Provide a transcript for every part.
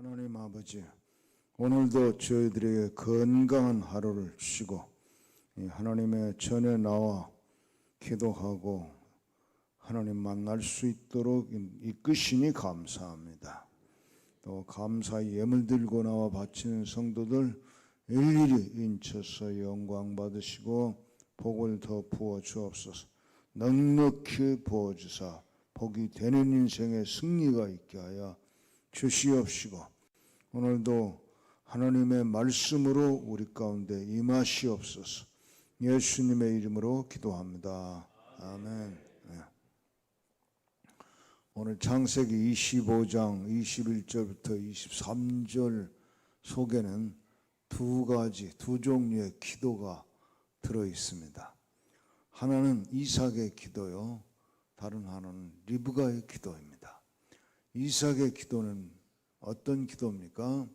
하나님 아버지, 오늘도 저희들에게 건강한 하루를 주시고 하나님의 전에 나와 기도하고 하나님 만날 수 있도록 이끄시니 감사합니다. 또 감사의 예물 들고 나와 바치는 성도들 일일이 인쳐서 영광 받으시고 복을 더 부어 주옵소서. 넉넉히 부어 주사 복이 되는 인생의 승리가 있게 하여 주시옵시고, 오늘도 하나님의 말씀으로 우리 가운데 임하시옵소서. 예수님의 이름으로 기도합니다. 아멘. 네. 오늘 창세기 25장 21절부터 23절 속에는 두 종류의 기도가 들어 있습니다. 하나는 이삭의 기도요, 다른 하나는 리브가의 기도입니다. 이삭의 기도는 어떤 기도입니까?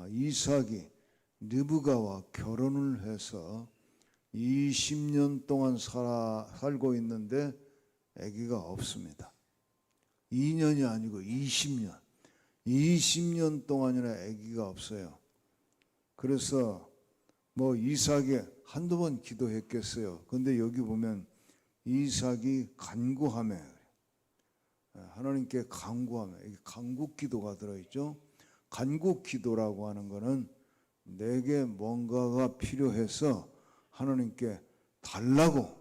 이삭이 리브가와 결혼을 해서 20년 동안 살고 있는데 아기가 없습니다. 2년이 아니고 20년 동안이나 아기가 없어요. 그래서 이삭이 한두 번 기도했겠어요. 근데 여기 보면 이삭이 간구하며, 하나님께 간구하며, 이게 간구기도가 들어있죠. 간구기도라고 하는 것은 내게 뭔가가 필요해서 하나님께 달라고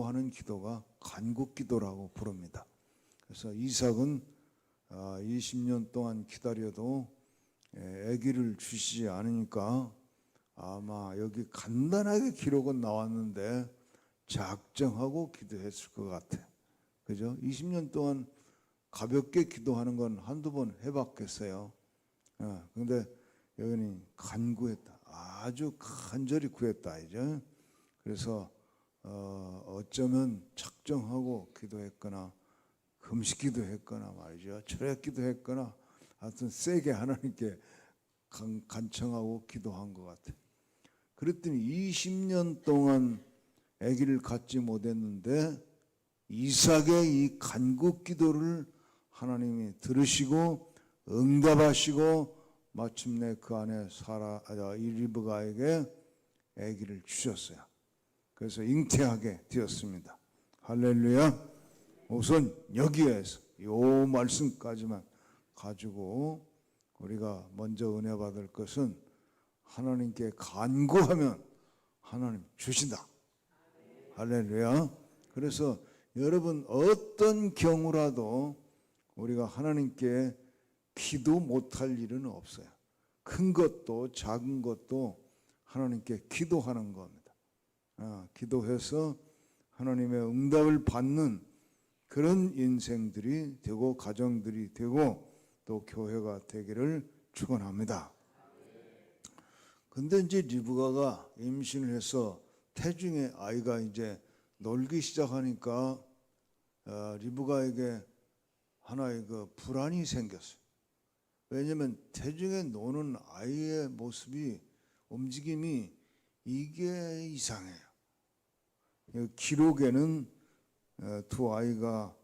하는 기도가 간구기도라고 부릅니다. 그래서 이삭은 20년 동안 기다려도 아기를 주시지 않으니까 아마 여기 간단하게 기록은 나왔는데 작정하고 기도했을 것 같아. 그죠? 20년 동안 가볍게 기도하는 건 한두 번 해봤겠어요. 근데 여기는 간구했다. 아주 간절히 구했다. 이제. 그래서 어쩌면 작정하고 기도했거나 금식 기도했거나 말이죠. 철학 기도했거나 하여튼 세게 하나님께 간청하고 기도한 것 같아. 그랬더니 20년 동안 아기를 갖지 못했는데 이삭의 이 간구 기도를 하나님이 들으시고 응답하시고 마침내 그 안에 리브가에게 아기를 주셨어요. 그래서 잉태하게 되었습니다. 할렐루야. 우선 여기에서 이 말씀까지만 가지고 우리가 먼저 은혜 받을 것은 하나님께 간구하면 하나님 주신다. 할렐루야. 그래서 여러분 어떤 경우라도 우리가 하나님께 기도 못할 일은 없어요. 큰 것도 작은 것도 하나님께 기도하는 겁니다. 기도해서 하나님의 응답을 받는 그런 인생들이 되고 가정들이 되고 또 교회가 되기를 축원합니다. 근데 이제 리브가가 임신을 해서 태중에 아이가 이제 놀기 시작하니까 리브가에게 하나의 불안이 생겼어요. 왜냐하면 태중에 노는 아이의 모습이, 움직임이 이게 이상해요. 기록에는 두 아이가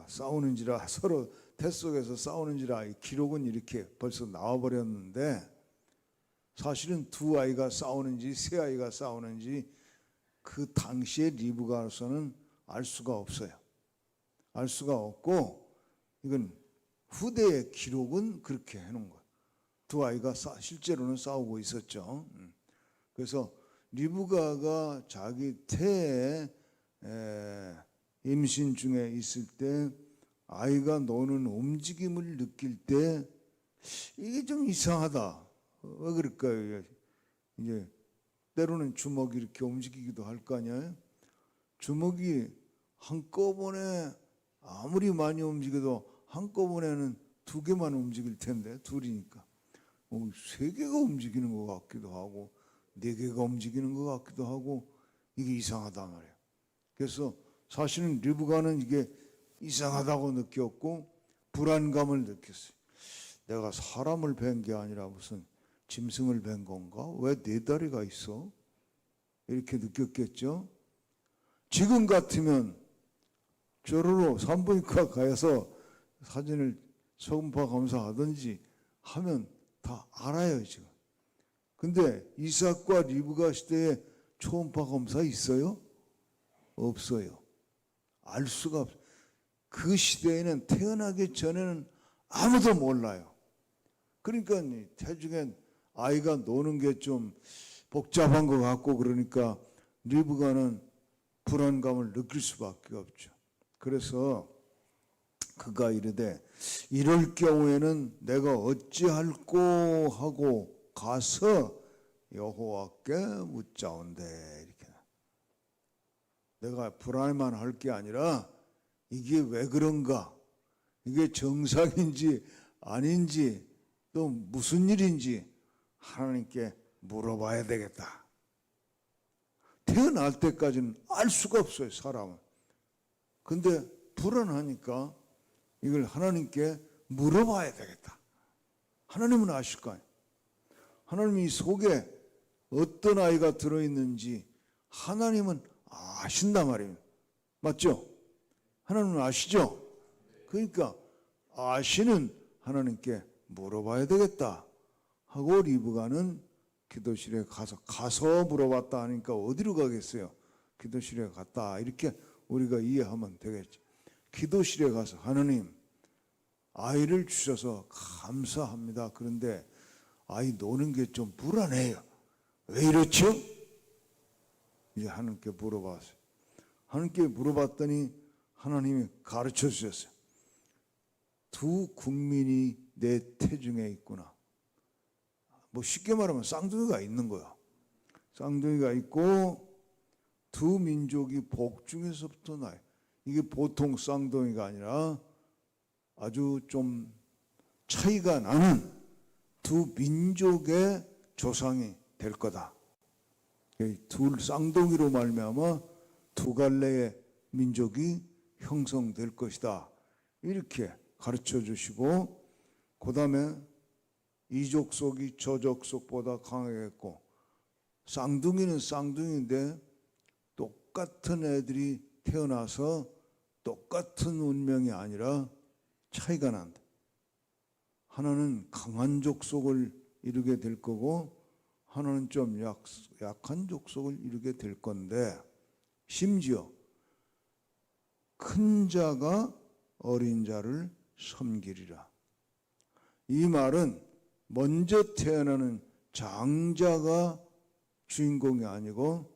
싸우는지라, 서로 태 속에서 싸우는지라 기록은 이렇게 벌써 나와버렸는데, 사실은 두 아이가 싸우는지 세 아이가 싸우는지 그 당시에 리브가로서는 알 수가 없어요. 알 수가 없고, 이건 후대의 기록은 그렇게 해놓은 거예요. 두 아이가 실제로는 싸우고 있었죠. 그래서 리브가가 자기 태에 임신 중에 있을 때 아이가 노는 움직임을 느낄 때 이게 좀 이상하다. 왜 그럴까요? 이제 때로는 주먹이 이렇게 움직이기도 할 거 아니에요? 주먹이 한꺼번에 아무리 많이 움직여도 한꺼번에는 두 개만 움직일 텐데, 둘이니까 세 개가 움직이는 것 같기도 하고 네 개가 움직이는 것 같기도 하고 이게 이상하단 말이에요. 그래서 사실은 리브가는 이게 이상하다고 느꼈고 불안감을 느꼈어요. 내가 사람을 뵌 게 아니라 무슨 짐승을 뵌 건가? 왜 네 다리가 있어? 이렇게 느꼈겠죠. 지금 같으면 저러로 산부인과 가서 사진을 초음파 검사하든지 하면 다 알아요 지금. 근데 이삭과 리브가 시대에 초음파 검사 있어요? 없어요. 알 수가 없어요. 그 시대에는 태어나기 전에는 아무도 몰라요. 그러니까 태중엔 아이가 노는 게 좀 복잡한 것 같고 그러니까 리브가는 불안감을 느낄 수밖에 없죠. 그래서 그가 이르되 이럴 경우에는 내가 어찌할꼬 하고 가서 여호와께 묻자온대. 이렇게 내가 불안만 할 게 아니라 이게 왜 그런가, 이게 정상인지 아닌지 또 무슨 일인지 하나님께 물어봐야 되겠다. 태어날 때까지는 알 수가 없어요 사람은. 근데 불안하니까 이걸 하나님께 물어봐야 되겠다. 하나님은 아실 거 아니에요. 하나님이 속에 어떤 아이가 들어있는지 하나님은 아신단 말이에요. 맞죠? 하나님은 아시죠? 그러니까 아시는 하나님께 물어봐야 되겠다 하고 리브가는 기도실에 가서 물어봤다 하니까 어디로 가겠어요? 기도실에 갔다, 이렇게 우리가 이해하면 되겠죠. 기도실에 가서 하나님 아이를 주셔서 감사합니다. 그런데 아이 노는 게 좀 불안해요. 왜 이렇죠? 이제 하나님께 물어봤어요. 하나님께 물어봤더니 하나님이 가르쳐 주셨어요. 두 국민이 내 태중에 있구나. 뭐 쉽게 말하면 쌍둥이가 있는 거야. 쌍둥이가 있고 두 민족이 복중에서부터 나요. 이게 보통 쌍둥이가 아니라 아주 좀 차이가 나는 두 민족의 조상이 될 거다. 둘 쌍둥이로 말미암아 두 갈래의 민족이 형성될 것이다. 이렇게 가르쳐 주시고, 그 다음에 이 족속이 저 족속보다 강하겠고, 쌍둥이는 쌍둥이인데 똑같은 애들이 태어나서 똑같은 운명이 아니라 차이가 난다. 하나는 강한 족속을 이루게 될 거고 하나는 좀 약한 족속을 이루게 될 건데, 심지어 큰 자가 어린 자를 섬기리라. 이 말은 먼저 태어나는 장자가 주인공이 아니고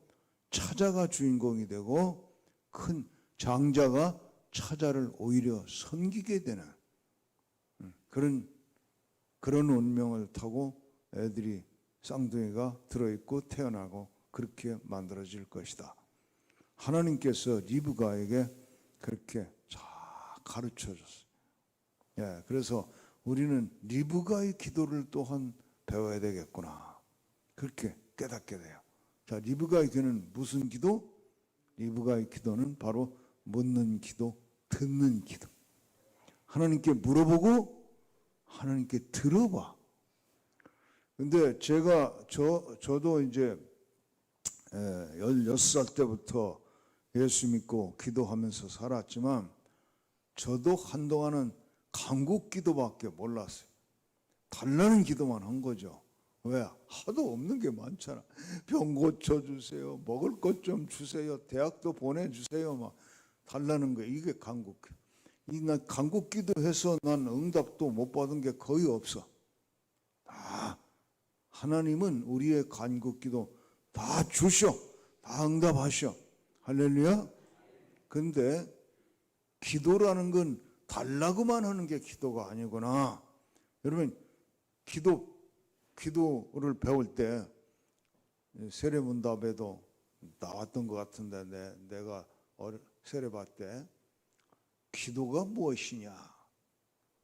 차자가 주인공이 되고 큰 장자가 차자를 오히려 섬기게 되는 그런 운명을 타고 애들이 쌍둥이가 들어있고 태어나고 그렇게 만들어질 것이다. 하나님께서 리브가에게 그렇게 잘 가르쳐 줬어요. 예, 그래서 우리는 리브가의 기도를 또한 배워야 되겠구나. 그렇게 깨닫게 돼요. 자, 리브가의 기도는 무슨 기도? 리브가의 기도는 바로 묻는 기도, 듣는 기도. 하나님께 물어보고 하나님께 들어봐. 근데 저도 이제 16살 때부터 예수 믿고 기도하면서 살았지만 저도 한동안은 간구 기도밖에 몰랐어요. 달라는 기도만 한 거죠. 왜? 하도 없는 게 많잖아. 병 고쳐주세요. 먹을 것 좀 주세요. 대학도 보내주세요. 막 달라는 거예요. 이게 간구. 난 간구 기도해서 난 응답도 못 받은 게 거의 없어. 다 하나님은 우리의 간구 기도 다 주셔. 다 응답하셔. 할렐루야. 근데 기도라는 건 달라고만 하는 게 기도가 아니구나. 여러분, 기도를 배울 때 세례문답에도 나왔던 것 같은데 내가 세례받을 때 기도가 무엇이냐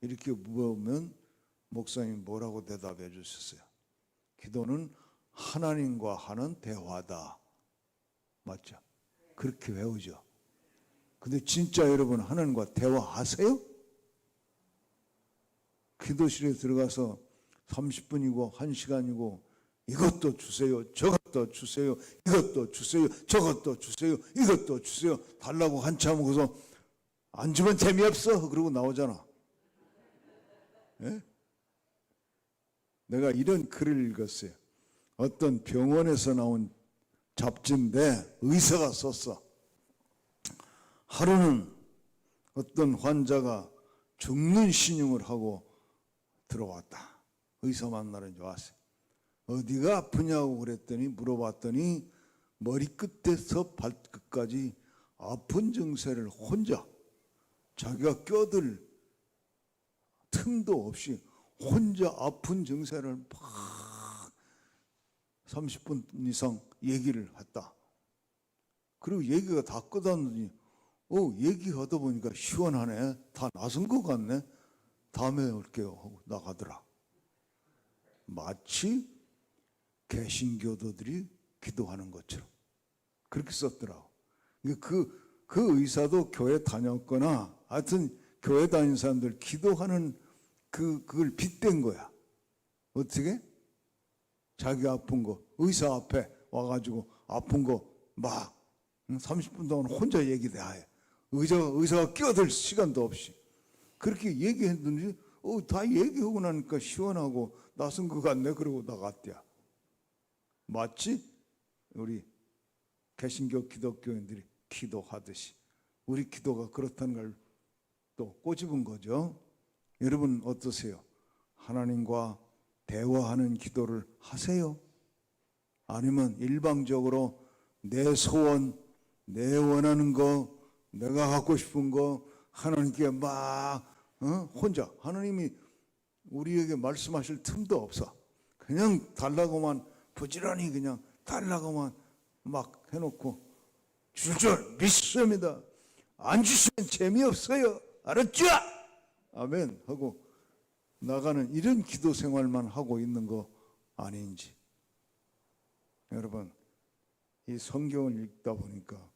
이렇게 물으면 목사님이 뭐라고 대답해 주셨어요? 기도는 하나님과 하는 대화다. 맞죠? 그렇게 외우죠. 근데 진짜 여러분 하나님과 대화하세요? 기도실에 들어가서 30분이고 1시간이고 이것도 주세요, 저것도 주세요, 이것도 주세요, 저것도 주세요, 이것도 주세요 달라고 한참 하고서 안 주면 재미없어 그러고 나오잖아. 예? 내가 이런 글을 읽었어요. 어떤 병원에서 나온 잡지인데 의사가 썼어. 하루는 어떤 환자가 죽는 신용을 하고 들어왔다. 의사 만나러 이제 왔어요. 어디가 아프냐고 그랬더니 물어봤더니 머리끝에서 발끝까지 아픈 증세를 혼자 자기가 껴들 틈도 없이 혼자 아픈 증세를 막 30분 이상 얘기를 했다. 그리고 얘기가 다 끝났더니 얘기하다 보니까 시원하네. 다 나선 것 같네. 다음에 올게요 하고 나가더라. 마치 개신교도들이 기도하는 것처럼 그렇게 썼더라고. 그 의사도 교회 다녔거나 하여튼 교회 다니는 사람들 기도하는 그걸 빗댄 거야. 어떻게? 자기 아픈 거 의사 앞에 와가지고 아픈 거 막 30분 동안 혼자 얘기대. 의사가 끼어들 시간도 없이 그렇게 얘기했더니 다 얘기하고 나니까 시원하고 나선 것 같네. 그러고 나갔대야. 마치 우리 개신교 기독교인들이 기도하듯이 우리 기도가 그렇다는 걸 또 꼬집은 거죠. 여러분 어떠세요? 하나님과 대화하는 기도를 하세요? 아니면 일방적으로 내 소원, 내 원하는 거, 내가 갖고 싶은 거 하나님께 막 혼자 하나님이 우리에게 말씀하실 틈도 없어. 그냥 달라고만 부지런히 그냥 달라고만 막 해놓고 줄 줄 믿습니다. 안 주시면 재미없어요. 알았죠? 아멘 하고 나가는 이런 기도 생활만 하고 있는 거 아닌지. 여러분 이 성경을 읽다 보니까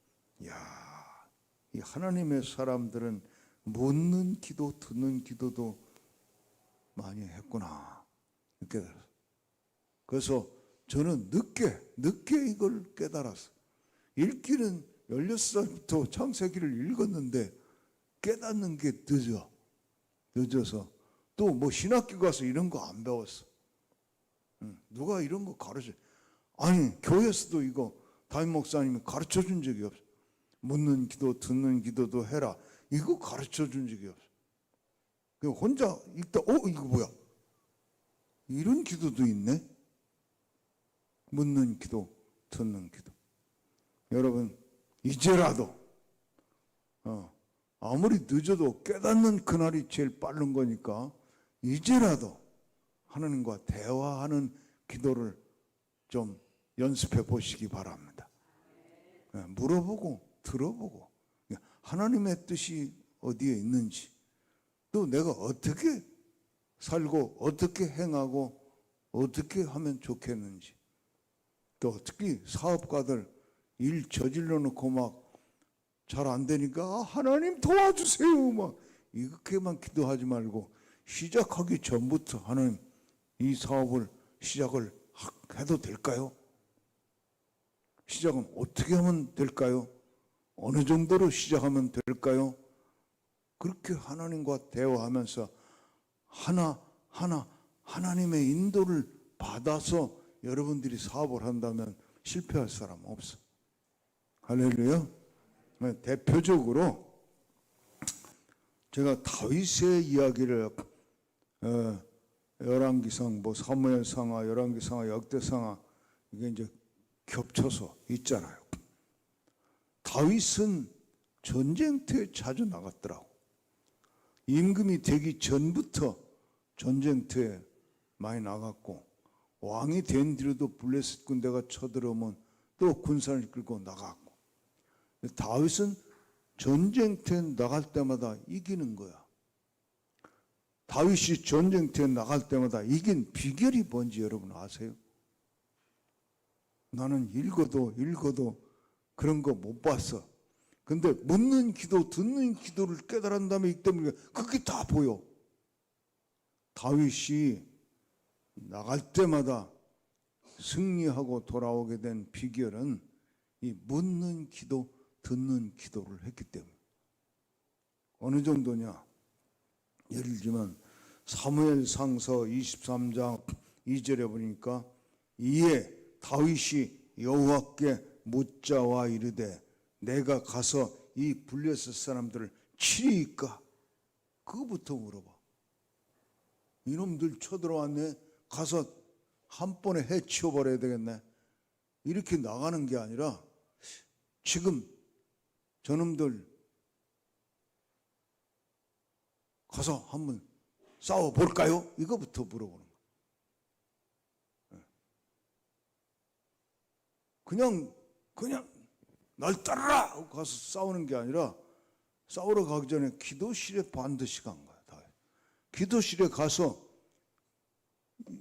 이 하나님의 사람들은 묻는 기도 듣는 기도도 많이 했구나 이렇게 들었어요. 그래서 저는 늦게 이걸 깨달았어요. 읽기는 16살부터 창세기를 읽었는데 깨닫는 게 늦어서 또 뭐 신학교 가서 이런 거 안 배웠어. 누가 이런 거 가르쳐? 아니 교회에서도 이거 담임 목사님이 가르쳐 준 적이 없어. 묻는 기도 듣는 기도도 해라. 이거 가르쳐 준 적이 없어. 그냥 혼자 읽다 이거 뭐야? 이런 기도도 있네. 묻는 기도 듣는 기도. 여러분 이제라도 아무리 늦어도 깨닫는 그날이 제일 빠른 거니까 이제라도 하나님과 대화하는 기도를 좀 연습해 보시기 바랍니다. 물어보고 들어보고 하나님의 뜻이 어디에 있는지 또 내가 어떻게 살고 어떻게 행하고 어떻게 하면 좋겠는지 또 특히 사업가들 일 저질러 놓고 막 잘 안 되니까 하나님 도와주세요 막 이렇게만 기도하지 말고 시작하기 전부터 하나님 이 사업을 시작을 해도 될까요? 시작은 어떻게 하면 될까요? 어느 정도로 시작하면 될까요? 그렇게 하나님과 대화하면서 하나하나 하나님의 인도를 받아서 여러분들이 사업을 한다면 실패할 사람 없어. 할렐루야. 대표적으로 제가 다윗의 이야기를 열왕기상, 사무엘상하, 열왕기상하, 역대상하 이게 이제 겹쳐서 있잖아요. 다윗은 전쟁터에 자주 나갔더라고. 임금이 되기 전부터 전쟁터에 많이 나갔고 왕이 된 뒤로도 블레셋 군대가 쳐들어오면 또 군사를 끌고 나갔고 다윗은 전쟁터에 나갈 때마다 이기는 거야. 다윗이 전쟁터에 나갈 때마다 이긴 비결이 뭔지 여러분 아세요? 나는 읽어도 그런 거 못 봤어. 근데 묻는 기도 듣는 기도를 깨달은 다음에 읽다 보니까 그게 다 보여. 다윗이 나갈 때마다 승리하고 돌아오게 된 비결은 이 묻는 기도 듣는 기도를 했기 때문에. 어느 정도냐? 예를 들면 사무엘상서 23장 2절에 보니까 이에 다윗이 여호와께 묻자와 이르되 내가 가서 이 블레셋 사람들을 치리이까? 그거부터 물어봐. 이놈들 쳐들어왔네. 가서 한 번에 해치워버려야 되겠네. 이렇게 나가는 게 아니라 지금 저놈들 가서 한번 싸워볼까요? 이거부터 물어보는 거예요. 그냥 날 따르라 하고 가서 싸우는 게 아니라 싸우러 가기 전에 기도실에 반드시 간 거야. 기도실에 가서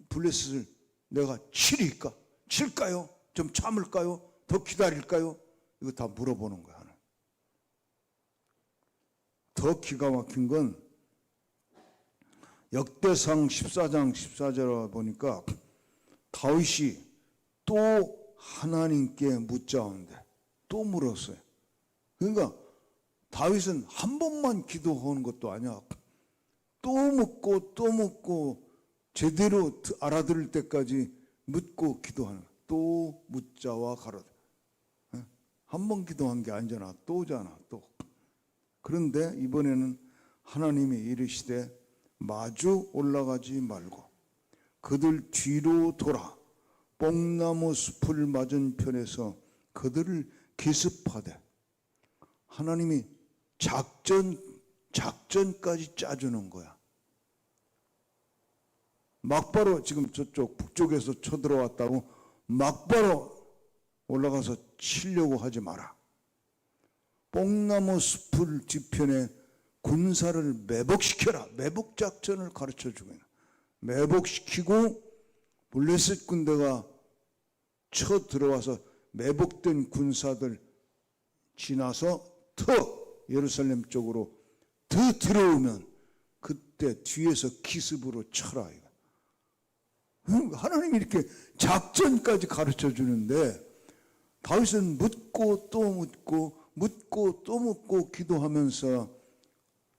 블레셋을 내가 칠까요? 좀 참을까요? 더 기다릴까요? 이거 다 물어보는 거야. 더 기가 막힌 건 역대상 14장 14절에 보니까 다윗이 또 하나님께 묻자는데 또 물었어요. 그러니까 다윗은 한 번만 기도하는 것도 아니야. 또 묻고 제대로 알아들을 때까지 묻고 기도하는 거야. 또 묻자와 가로되. 한 번 기도한 게 아니잖아. 또잖아. 또. 그런데 이번에는 하나님이 이르시되 마주 올라가지 말고 그들 뒤로 돌아 뽕나무 숲을 맞은편에서 그들을 기습하되. 하나님이 작전까지 짜주는 거야. 막바로 지금 저쪽 북쪽에서 쳐들어왔다고 막바로 올라가서 치려고 하지 마라. 뽕나무 숲을 뒤편에 군사를 매복시켜라. 매복작전을 가르쳐 주면 매복시키고 블레셋 군대가 쳐들어와서 매복된 군사들 지나서 더 예루살렘 쪽으로 더 들어오면 그때 뒤에서 기습으로 쳐라. 하나님이 이렇게 작전까지 가르쳐 주는데 다윗은 묻고 또 묻고 기도하면서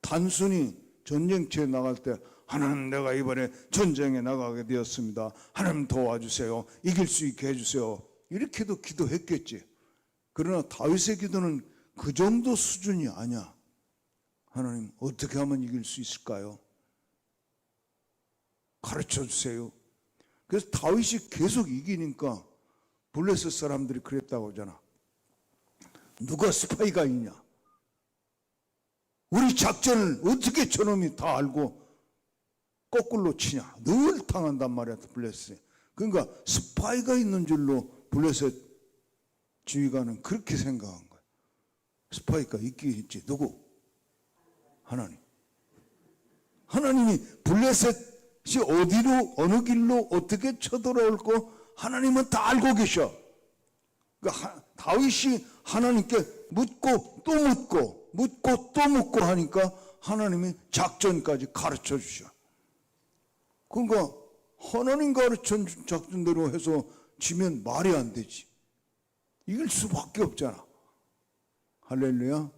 단순히 전쟁터에 나갈 때 하나님 내가 이번에 전쟁에 나가게 되었습니다. 하나님 도와주세요. 이길 수 있게 해주세요. 이렇게도 기도했겠지. 그러나 다윗의 기도는 그 정도 수준이 아니야. 하나님 어떻게 하면 이길 수 있을까요? 가르쳐 주세요. 그래서 다윗이 계속 이기니까 블레셋 사람들이 그랬다고 하잖아. 누가 스파이가 있냐? 우리 작전을 어떻게 저놈이 다 알고 거꾸로 치냐? 늘 당한단 말이야, 블레셋. 그러니까 스파이가 있는 줄로 블레셋 지휘관은 그렇게 생각한 거야. 스파이가 있긴 있지. 누구? 하나님. 하나님이 블레셋이 어디로 어느 길로 어떻게 쳐들어올 거 하나님은 다 알고 계셔. 그러니까 다윗이 하나님께 묻고 또 묻고 하니까 하나님이 작전까지 가르쳐 주셔. 그러니까 하나님 가르쳐 준 작전대로 해서 지면 말이 안 되지. 이길 수밖에 없잖아. 할렐루야.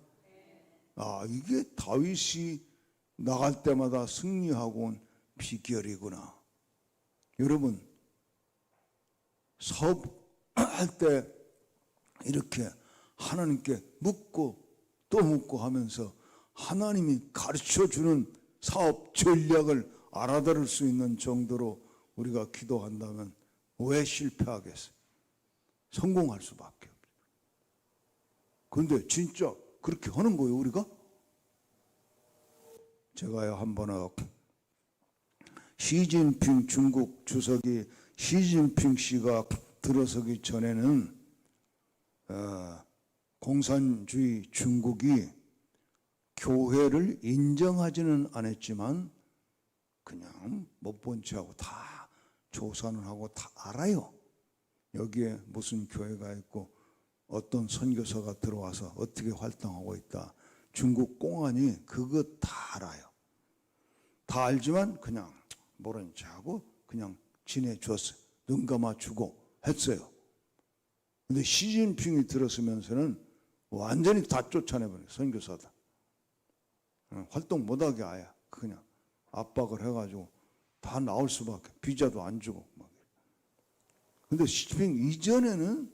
이게 다윗이 나갈 때마다 승리하고 온 비결이구나. 여러분, 사업할 때 이렇게 하나님께 묻고 또 묻고 하면서 하나님이 가르쳐주는 사업 전략을 알아들을 수 있는 정도로 우리가 기도한다면 왜 실패하겠어요? 성공할 수밖에 없어요. 그런데 진짜 그렇게 하는 거예요, 우리가? 제가요, 한 번은 시진핑 중국 주석이 시진핑 씨가 들어서기 전에는 공산주의 중국이 교회를 인정하지는 않았지만 그냥 못 본 체하고 다 조사는 하고 다 알아요. 여기에 무슨 교회가 있고 어떤 선교사가 들어와서 어떻게 활동하고 있다. 중국 공안이 그거 다 알아요. 다 알지만 그냥 모른 척하고 그냥 지내줬어요. 눈 감아주고 했어요. 근데 시진핑이 들었으면서는 완전히 다 쫓아내버려요. 선교사다. 활동 못하게 아예 그냥 압박을 해가지고 다 나올 수밖에, 비자도 안 주고 막. 근데 시진핑 이전에는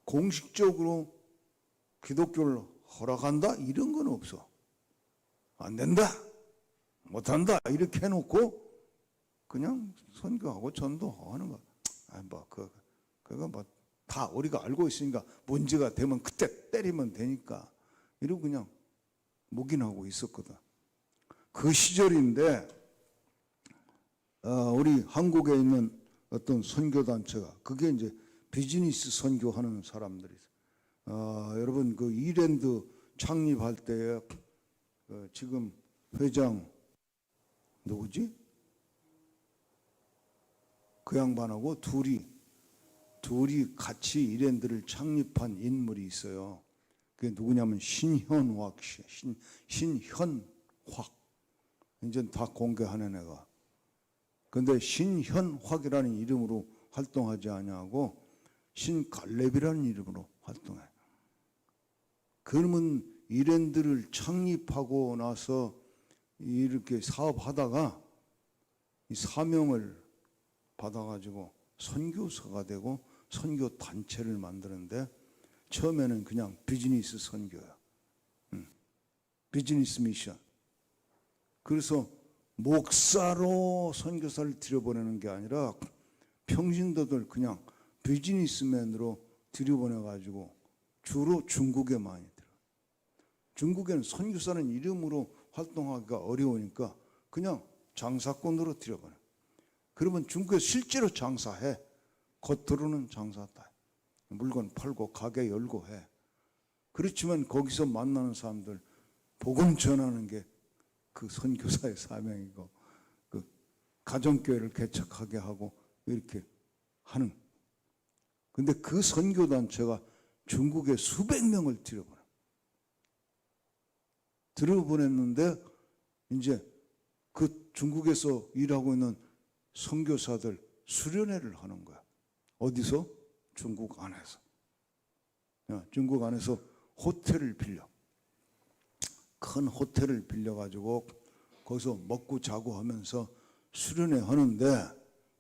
공식적으로 기독교를 허락한다 이런 건 없어. 안 된다, 못한다 이렇게 해놓고 그냥 선교하고 전도하는 거. 그거 뭐 다 우리가 알고 있으니까 문제가 되면 그때 때리면 되니까 이러고 그냥 묵인하고 있었거든. 그 시절인데 우리 한국에 있는 어떤 선교단체가, 그게 이제 비즈니스 선교하는 사람들이 있어요. 여러분 그 이랜드 창립할 때 지금 회장 누구지? 그 양반하고 둘이 같이 이랜드를 창립한 인물이 있어요. 그게 누구냐면 신현확 씨. 신현확. 이제 다 공개하는 애가. 근데 신현확이라는 이름으로 활동하지 아니하고 신갈렙이라는 이름으로 활동해. 그러면 이랜드를 창립하고 나서 이렇게 사업하다가 이 사명을 받아가지고 선교사가 되고 선교 단체를 만드는데, 처음에는 그냥 비즈니스 선교야. 비즈니스 미션. 그래서 목사로 선교사를 들여보내는 게 아니라 평신도들 그냥 비즈니스맨으로 들여보내가지고 주로 중국에 많이 들어. 중국에는 선교사는 이름으로 활동하기가 어려우니까 그냥 장사꾼으로 들여보내. 그러면 중국에 실제로 장사해. 겉으로는 장사다. 물건 팔고 가게 열고 해. 그렇지만 거기서 만나는 사람들 복음 전하는 게 그 선교사의 사명이고, 그 가정교회를 개척하게 하고 이렇게 하는. 근데 그 선교단체가 중국에 수백 명을 들여보냈는데 이제 그 중국에서 일하고 있는 선교사들 수련회를 하는 거야. 어디서? 중국 안에서. 중국 안에서 호텔을 빌려. 큰 호텔을 빌려가지고 거기서 먹고 자고 하면서 수련회 하는데,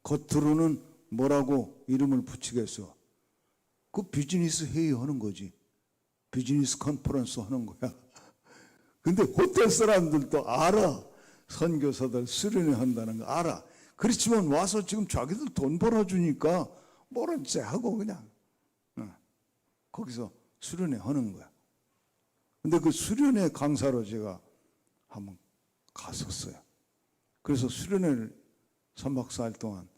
겉으로는 뭐라고 이름을 붙이겠어? 그 비즈니스 회의 하는 거지. 비즈니스 컨퍼런스 하는 거야. 근데 호텔 사람들도 알아. 선교사들 수련회 한다는 거 알아. 그렇지만 와서 지금 자기들 돈 벌어주니까 모른 체 하고 그냥 거기서 수련회 하는 거야. 근데 그 수련회 강사로 제가 한번 갔었어요. 그래서 수련회를 3박 4일 동안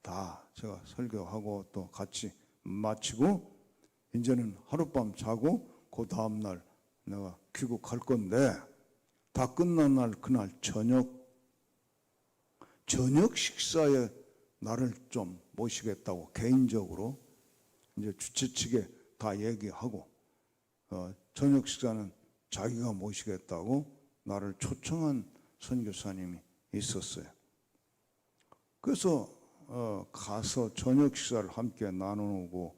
다 제가 설교하고 또 같이 마치고 이제는 하룻밤 자고 그 다음날 내가 귀국할 건데, 다 끝난 날 그날 저녁 식사에 나를 좀 모시겠다고 개인적으로 이제 주최 측에 다 얘기하고, 저녁 식사는 자기가 모시겠다고 나를 초청한 선교사님이 있었어요. 그래서 가서 저녁 식사를 함께 나누고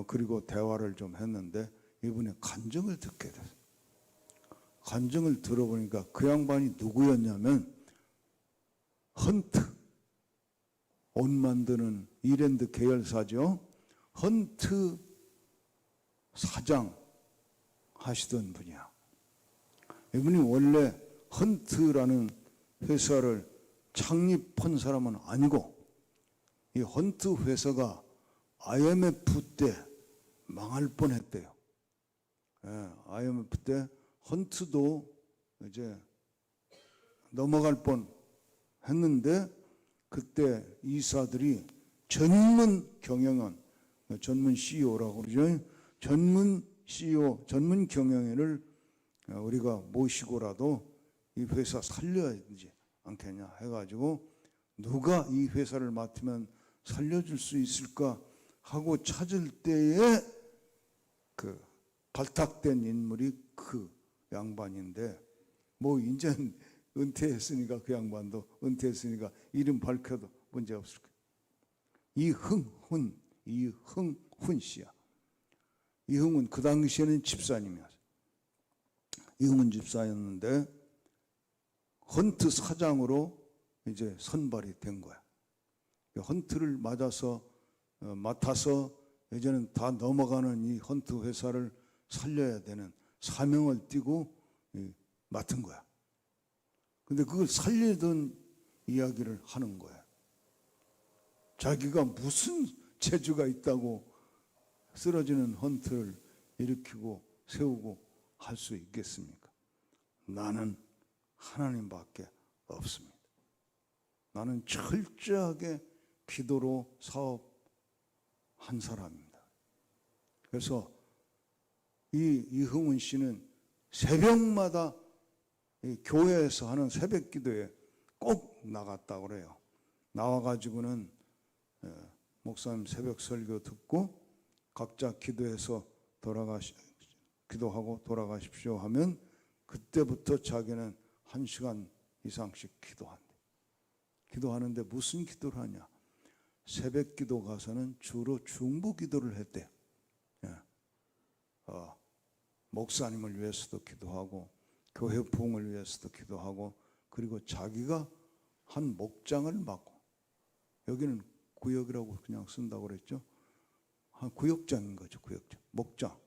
그리고 대화를 좀 했는데, 이분의 간증을 듣게 됐어요. 간증을 들어보니까 그 양반이 누구였냐면 헌트, 옷 만드는 이랜드 계열사죠. 헌트 사장 하시던 분이야. 이분이 원래 헌트라는 회사를 창립한 사람은 아니고, 이 헌트 회사가 IMF 때 망할 뻔했대요. IMF 때 헌트도 이제 넘어갈 뻔 했는데, 그때 이사들이 전문 경영원, 전문 CEO라고 그러죠. 전문 CEO, 전문 경영인을 우리가 모시고라도 이 회사 살려야 되지 않겠냐 해가지고, 누가 이 회사를 맡으면 살려줄 수 있을까 하고 찾을 때에 그 발탁된 인물이 그 양반인데, 뭐 이젠 은퇴했으니까, 그 양반도 은퇴했으니까 이름 밝혀도 문제 없을 거예요. 이흥훈 씨야. 이흥훈 그 당시에는 집사님이었어요. 이흥훈 집사였는데 헌트 사장으로 이제 선발이 된 거야. 헌트를 맡아서 이제는 다 넘어가는 이 헌트 회사를 살려야 되는 사명을 띠고 맡은 거야. 근데 그걸 살리던 이야기를 하는 거야. 자기가 무슨 재주가 있다고 쓰러지는 헌트를 일으키고 세우고 할 수 있겠습니까? 나는 하나님밖에 없습니다. 나는 철저하게 기도로 사업한 사람입니다. 그래서 이흥훈 씨는 새벽마다 교회에서 하는 새벽 기도에 꼭 나갔다고 그래요. 나와가지고는 목사님 새벽 설교 듣고 각자 기도해서 기도하고 돌아가십시오 하면 그때부터 자기는 1시간 이상씩 기도한대. 기도하는데 무슨 기도를 하냐? 새벽 기도 가서는 주로 중보 기도를 했대요. 목사님을 위해서도 기도하고 교회 부흥을 위해서도 기도하고 그리고 자기가 한 목장을 맡고 여기는 구역이라고 그냥 쓴다고 그랬죠. 한 구역장인 거죠. 구역장, 목장.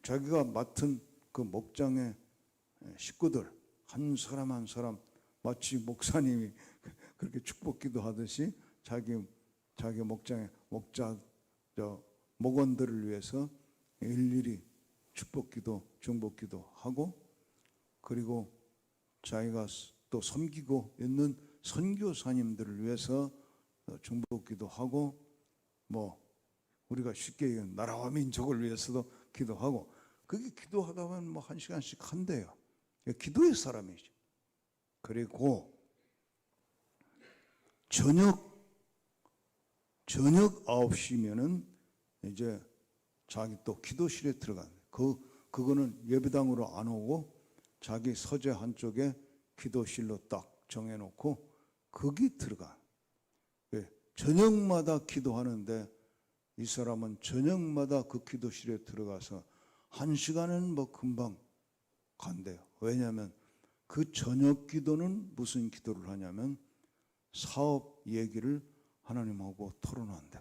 자기가 맡은 그 목장의 식구들 한 사람 한 사람 마치 목사님이 그렇게 축복기도 하듯이 자기 목장의 목원들을 위해서 일일이 축복기도 중복기도 하고 그리고 자기가 또 섬기고 있는 선교사님들을 위해서 중복기도 하고 뭐 우리가 쉽게 얘기하는 나라와 민족을 위해서도 기도하고 그게 기도하다 보면 뭐 1시간씩 한대요. 기도의 사람이죠. 그리고 저녁 9시면은 이제 자기 또 기도실에 들어가는 그거는 예배당으로 안 오고 자기 서재 한쪽에 기도실로 딱 정해놓고 거기 들어가. 저녁마다 기도하는데 이 사람은 저녁마다 그 기도실에 들어가서 1시간은 뭐 금방 간대요. 왜냐하면 그 저녁 기도는 무슨 기도를 하냐면 사업 얘기를 하나님하고 토론한대.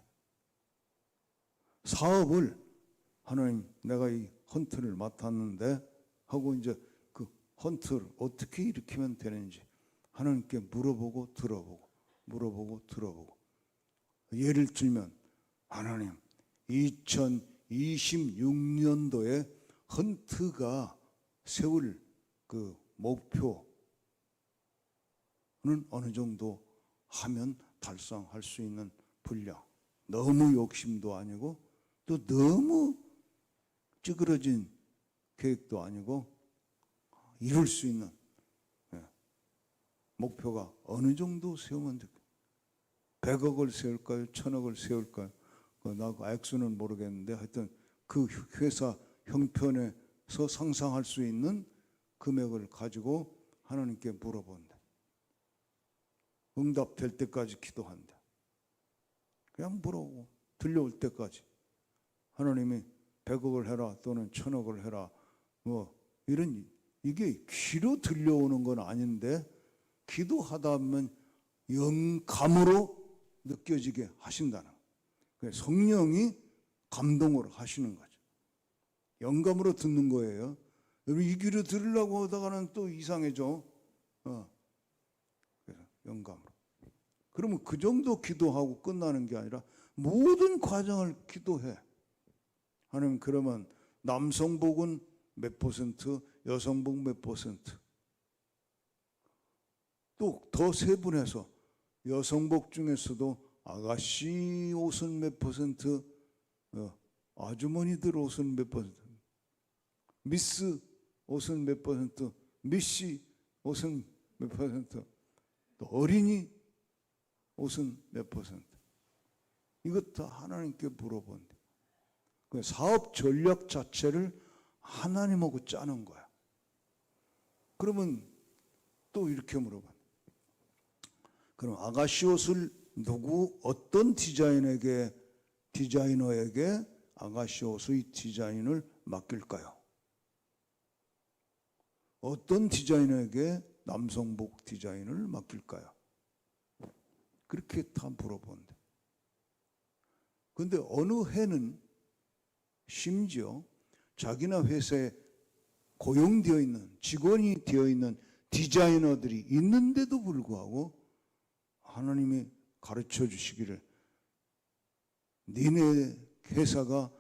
사업을 하나님 내가 이 헌트를 맡았는데 하고 이제 그 헌트를 어떻게 일으키면 되는지 하나님께 물어보고 들어보고 예를 들면 하나님 2026년도에 헌트가 세울 그 목표는 어느 정도 하면 달성할 수 있는 분량. 너무 욕심도 아니고 또 너무 찌그러진 계획도 아니고 이룰 수 있는 목표가 어느 정도 세우면 될까요? 100억을 세울까요? 1000억을 세울까요? 나 그 액수는 모르겠는데 하여튼 그 회사 형편에서 상상할 수 있는 금액을 가지고 하나님께 물어본다. 응답될 때까지 기도한다. 그냥 물어보고 들려올 때까지 하나님이 100억을 해라 또는 1000억을 해라 뭐 이런 이게 귀로 들려오는 건 아닌데 기도하다 보면 영감으로 느껴지게 하신다는 거예요. 성령이 감동으로 하시는 거죠. 영감으로 듣는 거예요. 여러분 이 귀로 들으려고 하다가는 또 이상해져. 그래서 영감으로. 그러면 그 정도 기도하고 끝나는 게 아니라 모든 과정을 기도해. 하나님 그러면 남성복은 몇 퍼센트, 여성복 몇 퍼센트. 또 더 세분해서 여성복 중에서도 아가씨 옷은 몇 퍼센트, 아주머니들 옷은 몇 퍼센트, 미스 옷은 몇 퍼센트, 미씨 옷은 몇 퍼센트, 또 어린이 옷은 몇 퍼센트. 이것 다 하나님께 물어본대. 사업 전략 자체를 하나님하고 짜는 거야. 그러면 또 이렇게 물어봐. 그럼 아가씨 옷을 어떤 디자이너에게 아가씨 옷의 디자인을 맡길까요? 어떤 디자이너에게 남성복 디자인을 맡길까요? 그렇게 다 물어본대. 근데 어느 해는 심지어 자기나 회사에 고용되어 있는, 직원이 되어 있는 디자이너들이 있는데도 불구하고 하나님이 가르쳐 주시기를 니네 회사가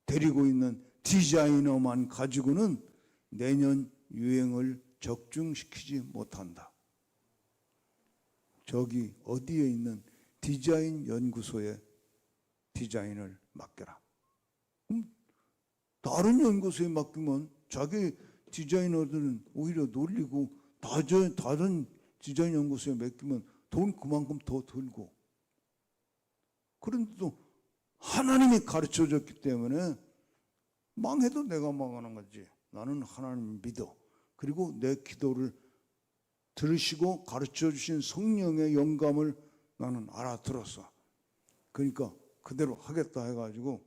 데리고 있는 디자이너만 가지고는 내년 유행을 적중시키지 못한다. 저기 어디에 있는 디자인 연구소에 디자인을 맡겨라. 그럼 다른 연구소에 맡기면 자기 디자이너들은 오히려 놀리고 다른 디자인 연구소에 맡기면 돈 그만큼 더 들고. 그런데도 하나님이 가르쳐줬기 때문에 망해도 내가 망하는 거지. 나는 하나님 믿어. 그리고 내 기도를 들으시고 가르쳐주신 성령의 영감을 나는 알아들었어. 그러니까 그대로 하겠다 해가지고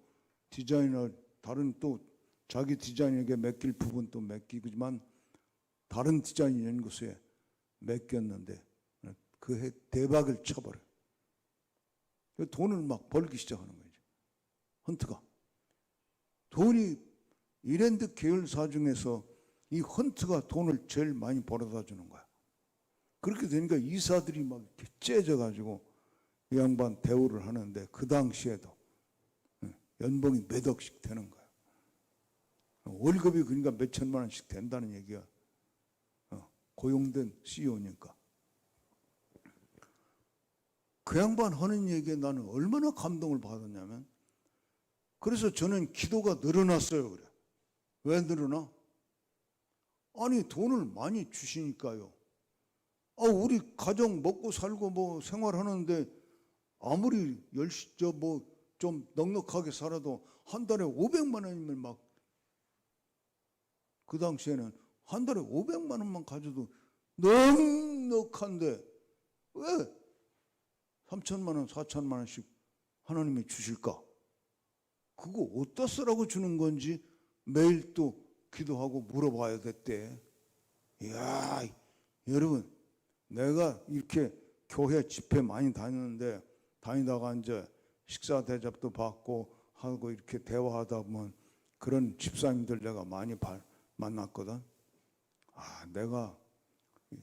디자이너 다른 또 자기 디자인에게 맡길 부분도 맡기지만 다른 디자인 연구소에 맡겼는데 그 해 대박을 쳐버려. 돈을 막 벌기 시작하는 거죠. 헌트가. 돈이 이랜드 계열사 중에서 이 헌트가 돈을 제일 많이 벌어다 주는 거야. 그렇게 되니까 이사들이 막 이렇게 째져가지고 이 양반 대우를 하는데 그 당시에도 연봉이 몇 억씩 되는 거야. 월급이 그러니까 몇 천만 원씩 된다는 얘기야. 고용된 CEO니까. 그 양반 하는 얘기에 나는 얼마나 감동을 받았냐면, 그래서 저는 기도가 늘어났어요. 그래. 왜 늘어나? 아니 돈을 많이 주시니까요. 우리 가정 먹고 살고 뭐 생활하는데 아무리 좀 넉넉하게 살아도 한 달에 500만 원이면 막, 그 당시에는 한 달에 500만 원만 가져도 넉넉한데 왜 3천만 원, 4천만 원씩 하나님이 주실까? 그거 어디다 쓰라고 주는 건지 매일 또 기도하고 물어봐야 됐대. 이야, 여러분, 내가 이렇게 교회 집회 많이 다녔는데 다니다가 이제 식사 대접도 받고 하고 이렇게 대화하다 보면 그런 집사님들 내가 많이 만났거든. 내가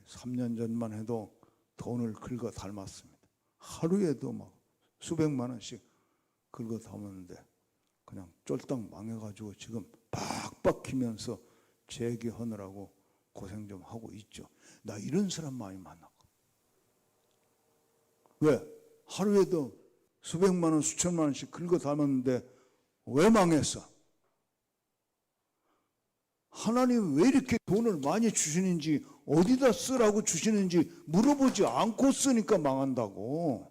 3년 전만 해도 돈을 긁어 닮았습니다. 하루에도 막 수백만 원씩 긁어 담았는데 그냥 쫄딱 망해가지고 지금 빡빡히면서 재기하느라고 고생 좀 하고 있죠. 나 이런 사람 많이 만났고. 왜? 하루에도 수백만 원, 수천만 원씩 긁어 담았는데 왜 망했어? 하나님 왜 이렇게 돈을 많이 주시는지, 어디다 쓰라고 주시는지 물어보지 않고 쓰니까 망한다고.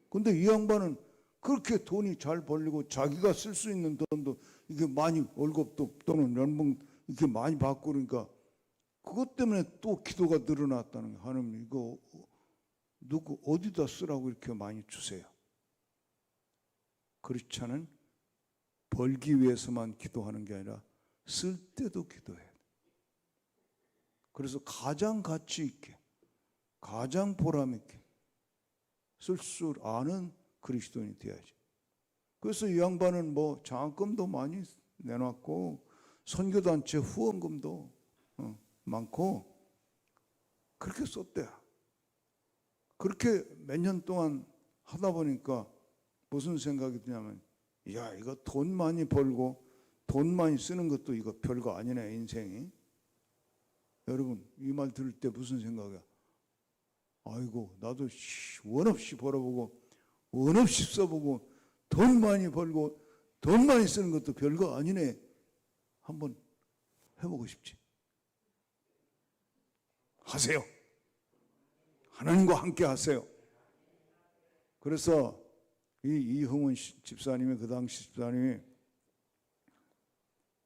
근데 이 양반은 그렇게 돈이 잘 벌리고 자기가 쓸 수 있는 돈도 이게 많이 월급도 또는 연봉 이렇게 많이 받고 그러니까 그것 때문에 또 기도가 늘어났다는 거예요. 하나님 이거 누구 어디다 쓰라고 이렇게 많이 주세요. 그렇지 않은 벌기 위해서만 기도하는 게 아니라 쓸 때도 기도해야 돼. 그래서 가장 가치 있게, 가장 보람 있게 쓸 줄 아는 그리스도인이 되어야지. 그래서 이 양반은 뭐 장학금도 많이 내놨고 선교단체 후원금도 많고 그렇게 썼대. 그렇게 몇 년 동안 하다 보니까 무슨 생각이 드냐면, 야, 이거 돈 많이 벌고 돈 많이 쓰는 것도 이거 별거 아니네, 인생이. 여러분, 이 말 들을 때 무슨 생각이야? 아이고, 나도 원 없이 벌어보고 원 없이 써보고 돈 많이 벌고 돈 많이 쓰는 것도 별거 아니네. 한번 해보고 싶지. 하세요. 하나님과 함께 하세요. 그래서 이흥원 집사님이, 그 당시 집사님이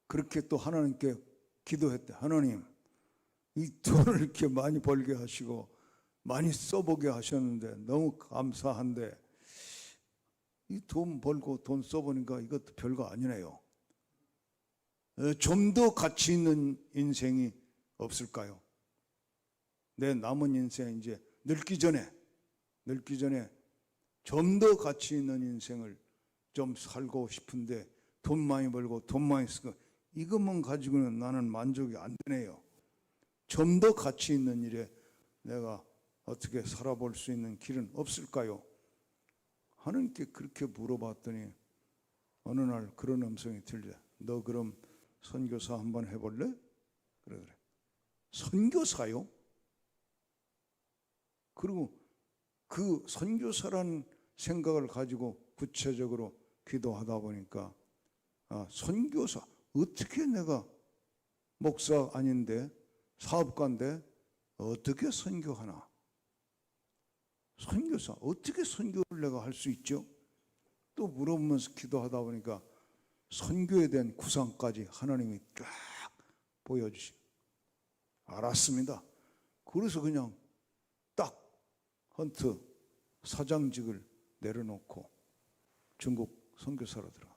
그렇게 또 하나님께 기도했대. 하나님, 이 돈을 이렇게 많이 벌게 하시고 많이 써보게 하셨는데 너무 감사한데 이 돈 벌고 돈 써보니까 이것도 별거 아니네요. 좀 더 가치 있는 인생이 없을까요? 내 남은 인생 이제 늙기 전에 좀 더 가치 있는 인생을 좀 살고 싶은데 돈 많이 벌고 돈 많이 쓰고 이것만 가지고는 나는 만족이 안 되네요. 좀 더 가치 있는 일에 내가 어떻게 살아볼 수 있는 길은 없을까요? 하나님께 그렇게 물어봤더니 어느 날 그런 음성이 들려. 너 그럼 선교사 한번 해볼래? 그래. 선교사요? 그리고 그 선교사라는 생각을 가지고 구체적으로 기도하다 보니까 선교사 어떻게 내가 목사 아닌데 사업가인데 어떻게 선교하나? 선교사 어떻게 선교를 내가 할 수 있죠? 또 물어보면서 기도하다 보니까 선교에 대한 구상까지 하나님이 쫙 보여주시고 알았습니다. 그래서 그냥 딱 헌트 사장직을 내려놓고 중국 선교사로 들어가.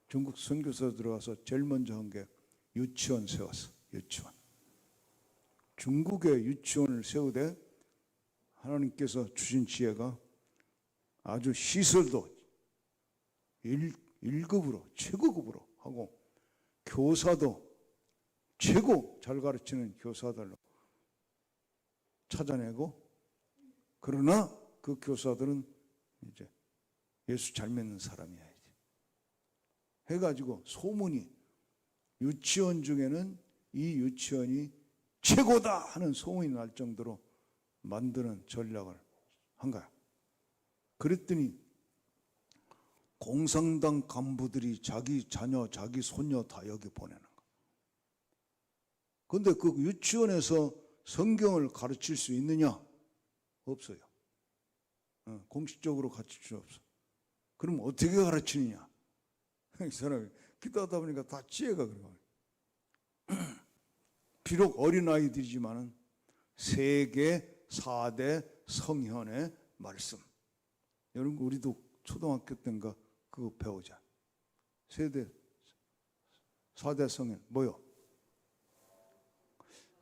중국 선교사로 들어가서 제일 먼저 한 게 유치원 세웠어. 유치원. 중국의 유치원을 세우되 하나님께서 주신 지혜가 아주 시설도 1급으로 최고급으로 하고 교사도 최고 잘 가르치는 교사들로 찾아내고, 그러나 그 교사들은 이제 예수 잘 믿는 사람이야 이제 해가지고 소문이 유치원 중에는 이 유치원이 최고다 하는 소문이 날 정도로 만드는 전략을 한 거야. 그랬더니 공산당 간부들이 자기 자녀, 자기 손녀 다 여기 보내는 거야. 그런데 그 유치원에서 성경을 가르칠 수 있느냐? 없어요. 공식적으로 가르칠 수 없어. 그럼 어떻게 가르치느냐? 이 사람이 기도하다 보니까 다 지혜가 그런 거예요. 비록 어린아이들이지만은 세계 4대 성현의 말씀. 여러분 우리도 초등학교 때인가 그거 배우자. 4대 성현 뭐요?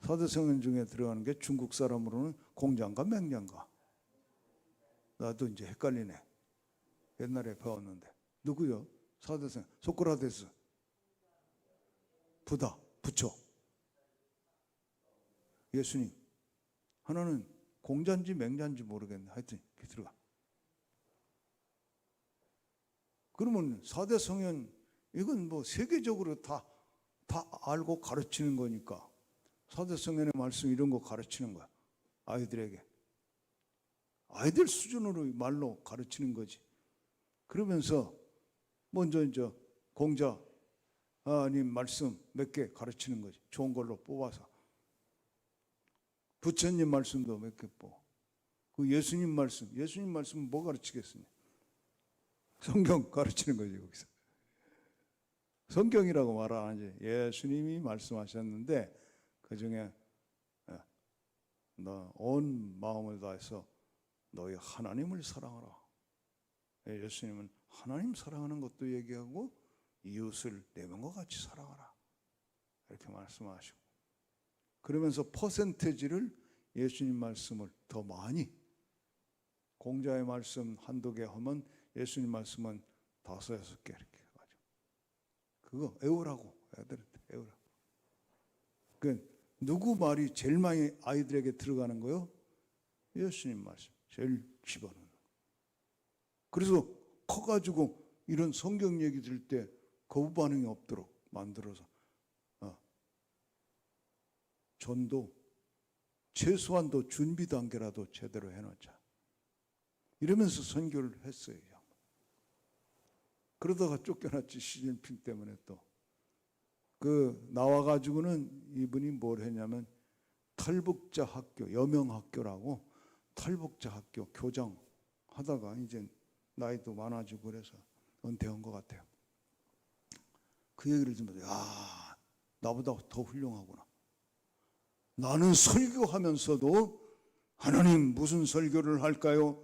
4대 성현 중에 들어가는 게 중국 사람으로는 공자인가 맹자인가? 나도 이제 헷갈리네. 옛날에 배웠는데. 누구요? 4대 성현. 소크라테스. 부다. 부처. 예수님. 하나는 공자인지 맹자인지 모르겠네. 하여튼 이렇게 들어가. 그러면 4대 성현 이건 뭐 세계적으로 다 알고 가르치는 거니까 4대 성현의 말씀 이런 거 가르치는 거야. 아이들에게. 아이들 수준으로 말로 가르치는 거지. 그러면서 먼저 이제 공자님 말씀 몇 개 가르치는 거지. 좋은 걸로 뽑아서. 부처님 말씀도 몇 개 뽑아. 그 예수님 말씀은 뭐 가르치겠습니까? 성경 가르치는 거지 거기서. 성경이라고 말 안 하지. 예수님이 말씀하셨는데 그 중에 너 온 마음을 다해서 너희 하나님을 사랑하라. 예수님은 하나님 사랑하는 것도 얘기하고 이웃을 내 몸과 같이 사랑하라. 이렇게 말씀하시고 그러면서 퍼센테지를 예수님 말씀을 더 많이 공자의 말씀 한두 개 하면 예수님 말씀은 5, 6개 이렇게 해가지고 그거 외우라고 애들한테 외우라고. 그 누구 말이 제일 많이 아이들에게 들어가는 거요? 예수님 말씀 제일 집어넣는 거. 그래서 커가지고 이런 성경 얘기 들을 때 거부 반응이 없도록 만들어서 전도 최소한도 준비 단계라도 제대로 해놓자. 이러면서 선교를 했어요. 그러다가 쫓겨났지. 시진핑 때문에 또. 나와가지고는 이분이 뭘 했냐면 탈북자 학교, 여명학교라고 탈북자 학교 교장 하다가 이제 나이도 많아지고 그래서 은퇴한 것 같아요. 그 얘기를 듣면서 야, 나보다 더 훌륭하구나. 나는 설교하면서도 하나님 무슨 설교를 할까요?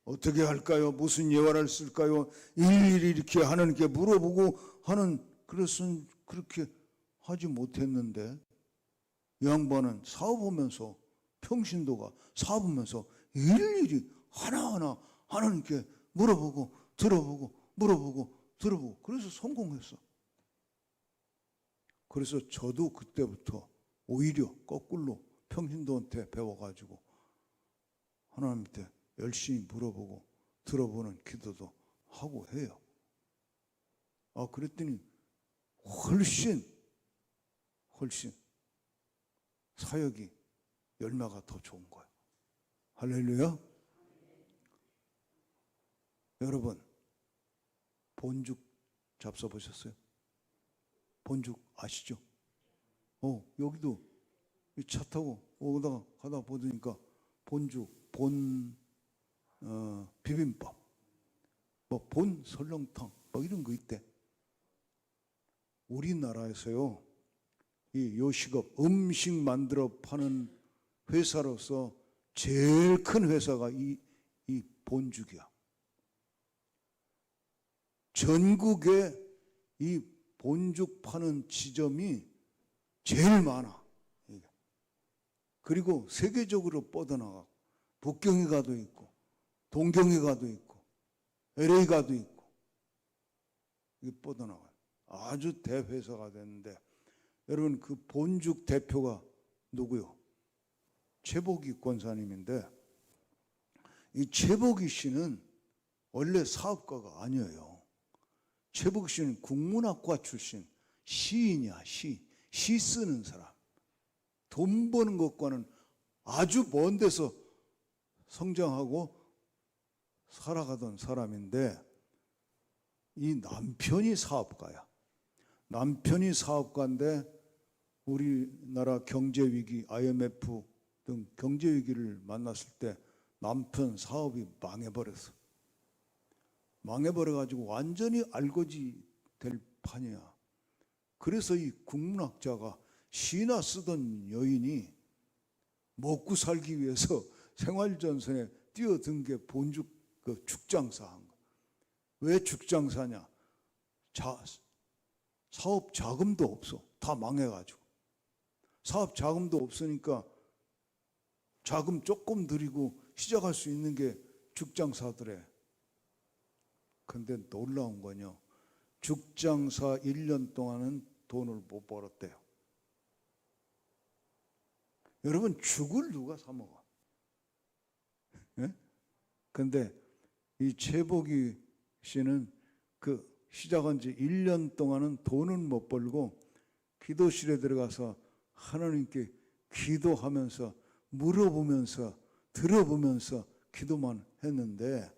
어떻게 할까요? 무슨 예화를 쓸까요? 일일이 이렇게 하나님께 물어보고 하는 그것은 그렇게 하지 못했는데 이 양반은 사업하면서 평신도가 사업하면서 일일이 하나하나 하나님께 물어보고 들어보고 물어보고 들어보고 그래서 성공했어. 그래서 저도 그때부터 오히려 거꾸로 평신도한테 배워가지고 하나님한테 열심히 물어보고 들어보는 기도도 하고 해요. 그랬더니 훨씬 사역이 열매가 더 좋은 거예요. 할렐루야. 여러분 본죽 잡숴보셨어요? 본죽 아시죠? 여기도 차 타고 오다가 가다 보니까 본죽, 비빔밥, 본 설렁탕 이런 거 있대. 우리나라에서요 이 요식업 음식 만들어 파는 회사로서 제일 큰 회사가 이 본죽이야. 전국에 이 본죽 파는 지점이 제일 많아. 그리고 세계적으로 뻗어나가. 북경에가도 있고 동경에가도 있고 LA가도 있고 이게 뻗어나가요. 아주 대회사가 됐는데 여러분 그 본죽 대표가 누구요? 최복희 권사님인데 이 최복희 씨는 원래 사업가가 아니에요. 최복희 씨는 국문학과 출신 시인이야. 시 쓰는 사람. 돈 버는 것과는 아주 먼 데서 성장하고 살아가던 사람인데 이 남편이 사업가야. 남편이 사업가인데 우리나라 경제위기, IMF 등 경제위기를 만났을 때 남편 사업이 망해버렸어. 망해버려가지고 완전히 알거지 될 판이야. 그래서 이 국문학자가 시나 쓰던 여인이 먹고 살기 위해서 생활전선에 뛰어든 게 본죽 죽장사 한 거. 왜 죽장사냐? 사업 자금도 없어. 다 망해가지고. 사업 자금도 없으니까 자금 조금 들이고 시작할 수 있는 게 죽장사더래. 근데 놀라운 건요. 죽장사 1년 동안은 돈을 못 벌었대요. 여러분 죽을 누가 사 먹어? 예? 근데 이 최복희 씨는 그 시작한 지 1년 동안은 돈은 못 벌고 기도실에 들어가서 하나님께 기도하면서 물어보면서 들어보면서 기도만 했는데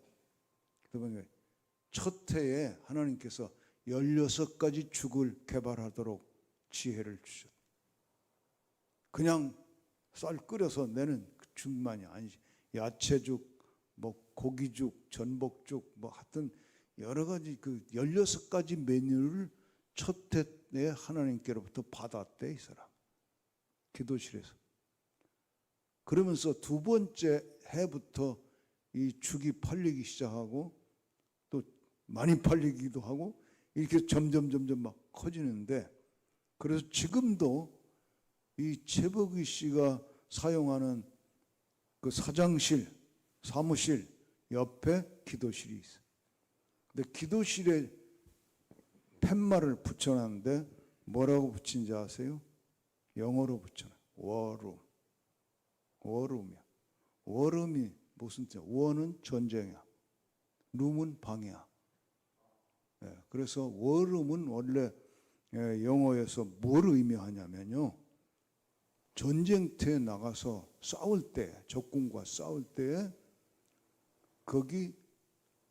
첫 해에 하나님께서 16가지 죽을 개발하도록 지혜를 주셨다. 그냥 쌀 끓여서 내는 죽만이 아니지. 야채죽, 고기죽, 전복죽, 하여튼 여러 가지 16가지 메뉴를 첫 해에 하나님께로부터 받았대, 이 사람. 기도실에서. 그러면서 두 번째 해부터 이 죽이 팔리기 시작하고 또 많이 팔리기도 하고 이렇게 점점 막 커지는데 그래서 지금도 이 최복희 씨가 사용하는 그 사장실, 사무실 옆에 기도실이 있어요. 근데 기도실에 팻말을 붙여놨는데 뭐라고 붙인지 아세요? 영어로 붙여놔요. 워룸이야. 워룸이 무슨 뜻이야? 워는 전쟁이야. 룸은 방이야. 그래서 워룸은 원래 영어에서 뭘 의미하냐면요. 전쟁터에 나가서 싸울 때, 적군과 싸울 때 거기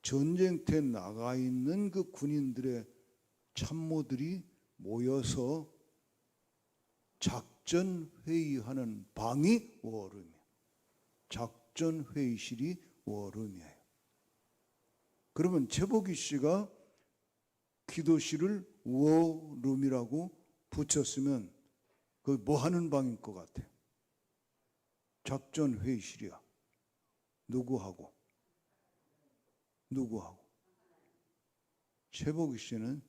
전쟁터에 나가 있는 그 군인들의 참모들이 모여서 작전 회의하는 방이 워룸이에요. 작전 회의실이 워룸이에요. 그러면 최복희 씨가 기도실을 워룸이라고 붙였으면 그 뭐 하는 방일 것 같아요? 작전 회의실이야. 누구하고? 최복희 씨는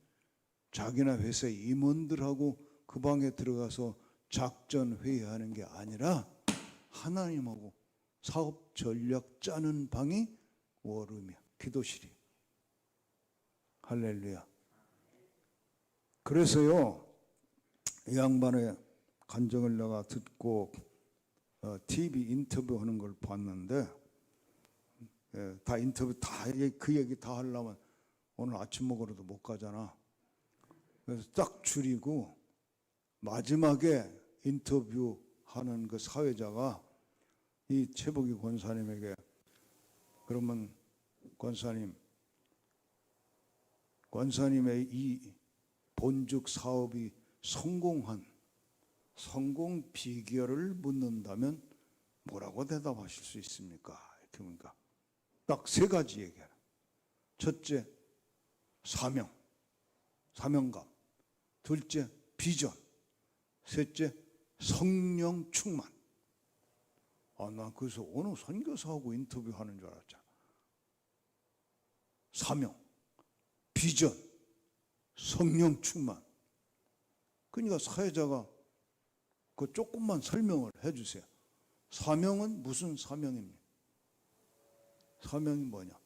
자기나 회사 임원들하고 그 방에 들어가서 작전 회의하는 게 아니라 하나님하고 사업 전략 짜는 방이 워룸이야. 기도실이. 할렐루야. 그래서요, 이 양반의 간증을 내가 듣고 TV 인터뷰하는 걸 봤는데, 다 인터뷰 다 그 얘기 다 하려면 오늘 아침 먹으러도 못 가잖아. 그래서 딱 줄이고 마지막에 인터뷰하는 그 사회자가 이 최복희 권사님에게, 그러면 권사님의 이 본죽 사업이 성공한 성공 비결을 묻는다면 뭐라고 대답하실 수 있습니까? 이렇게 보니까 딱 세 가지 얘기해요. 첫째, 사명감. 둘째, 비전. 셋째, 성령 충만. 나 그래서 어느 선교사하고 인터뷰하는 줄 알았잖아. 사명, 비전, 성령 충만. 그러니까 사회자가 그 조금만 설명을 해주세요. 사명은 무슨 사명입니까? 사명이 뭐냐?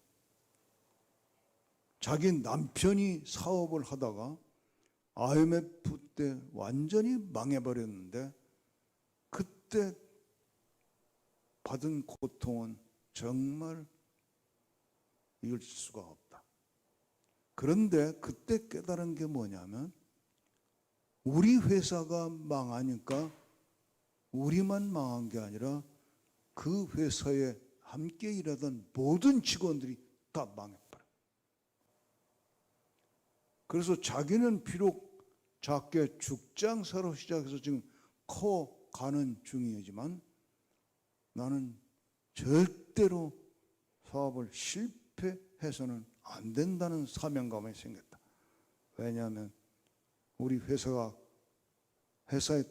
자기 남편이 사업을 하다가 IMF 때 완전히 망해버렸는데 그때 받은 고통은 정말 이길 수가 없다. 그런데 그때 깨달은 게 뭐냐면 우리 회사가 망하니까 우리만 망한 게 아니라 그 회사에 함께 일하던 모든 직원들이 다 망해버려. 그래서 자기는 비록 작게 죽장사로 시작해서 지금 커가는 중이지만 나는 절대로 사업을 실패해서는 안 된다는 사명감이 생겼다. 왜냐하면 우리 회사에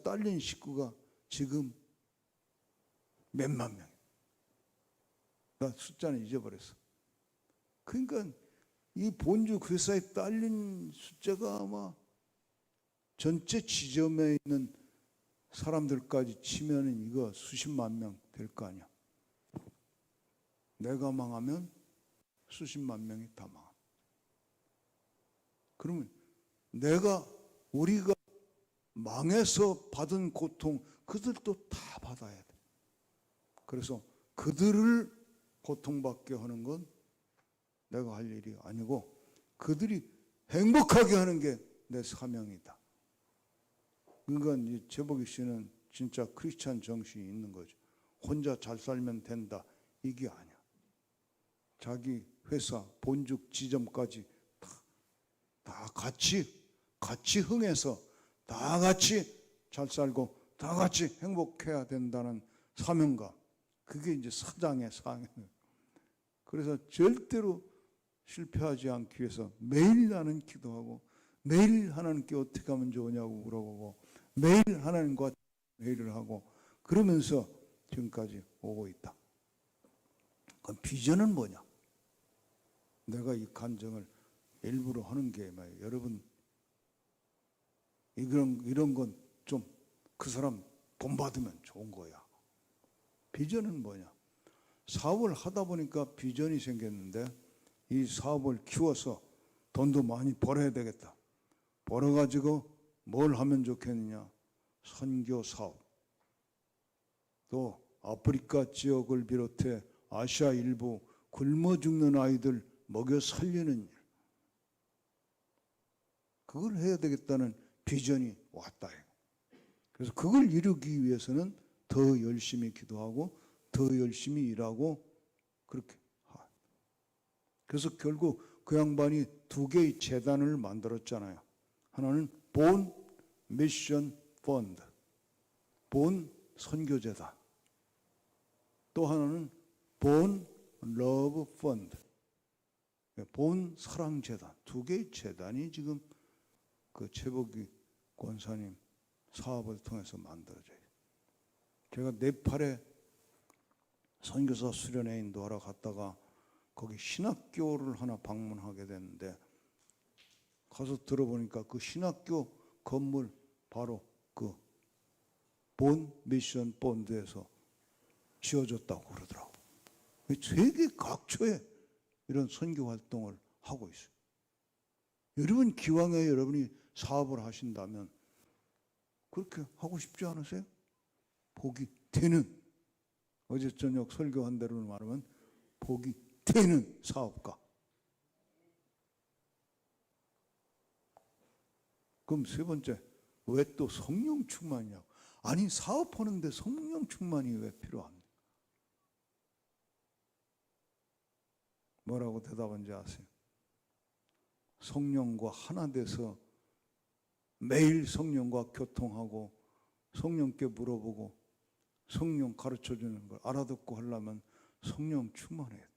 딸린 식구가 지금 몇만 명. 나 숫자는 잊어버렸어. 그러니까 이 본죽 회사에 딸린 숫자가 아마 전체 지점에 있는 사람들까지 치면은 이거 수십만 명 될 거 아니야. 내가 망하면 수십만 명이 다 망한다. 그러면 우리가 망해서 받은 고통 그들도 다 받아야 돼. 그래서 그들을 고통받게 하는 건 내가 할 일이 아니고 그들이 행복하게 하는 게 내 사명이다. 그러니까 이 최복희 씨는 진짜 크리스찬 정신이 있는 거죠. 혼자 잘 살면 된다 이게 아니야. 자기 회사 본죽 지점까지 다 같이 흥해서 다 같이 잘 살고 다 같이 행복해야 된다는 사명감. 그게 이제 사장의 사명이에요. 그래서 절대로 실패하지 않기 위해서 매일 나는 기도하고 매일 하나님께 어떻게 하면 좋으냐고 물어보고 매일 하나님과 회의를 하고 그러면서 지금까지 오고 있다. 그럼 비전은 뭐냐? 내가 이 간증을 일부러 하는 게 말이에요. 여러분 이런 건 좀 그 사람 돈 받으면 좋은 거야. 비전은 뭐냐? 사업을 하다 보니까 비전이 생겼는데 이 사업을 키워서 돈도 많이 벌어야 되겠다. 벌어가지고 뭘 하면 좋겠느냐? 선교 사업. 또 아프리카 지역을 비롯해 아시아 일부 굶어 죽는 아이들 먹여 살리는 일. 그걸 해야 되겠다는 비전이 왔다. 그래서 그걸 이루기 위해서는 더 열심히 기도하고 더 열심히 일하고 그렇게. 그래서 결국 그 양반이 두 개의 재단을 만들었잖아요. 하나는 본 미션 펀드, 본 선교재단. 또 하나는 본 러브 펀드, 본 사랑재단. 두 개의 재단이 지금 그 최복희 권사님 사업을 통해서 만들어져요. 제가 네팔에 선교사 수련회 인도하러 갔다가 거기 신학교를 하나 방문하게 됐는데 가서 들어보니까 그 신학교 건물 바로 그 미션 본드에서 지어졌다고 그러더라고. 세계 각처에 이런 선교 활동을 하고 있어요. 여러분 기왕에 여러분이 사업을 하신다면 그렇게 하고 싶지 않으세요? 복이 되는, 어제 저녁 설교한 대로 말하면 복이 되는 사업가. 그럼 세 번째, 왜 또 성령 충만이냐고. 아니 사업하는데 성령 충만이 왜 필요합니까? 뭐라고 대답한지 아세요? 성령과 하나 돼서 매일 성령과 교통하고 성령께 물어보고 성령 가르쳐주는 걸 알아듣고 하려면 성령 충만해야 돼.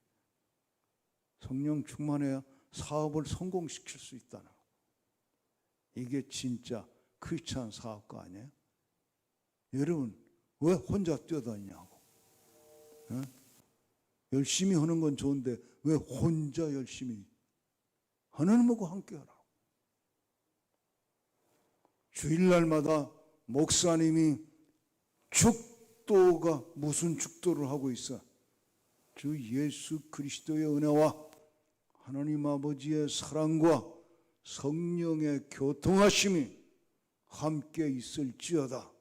성령 충만해야 사업을 성공시킬 수 있다는 거. 이게 진짜 크리스찬 사업가 아니에요? 여러분 왜 혼자 뛰어다니냐고. 에? 열심히 하는 건 좋은데 왜 혼자 열심히 하나님하고 함께 하라. 주일날마다 목사님이 축도가 무슨 축도를 하고 있어? 주 예수 그리스도의 은혜와 하나님 아버지의 사랑과 성령의 교통하심이 함께 있을지어다.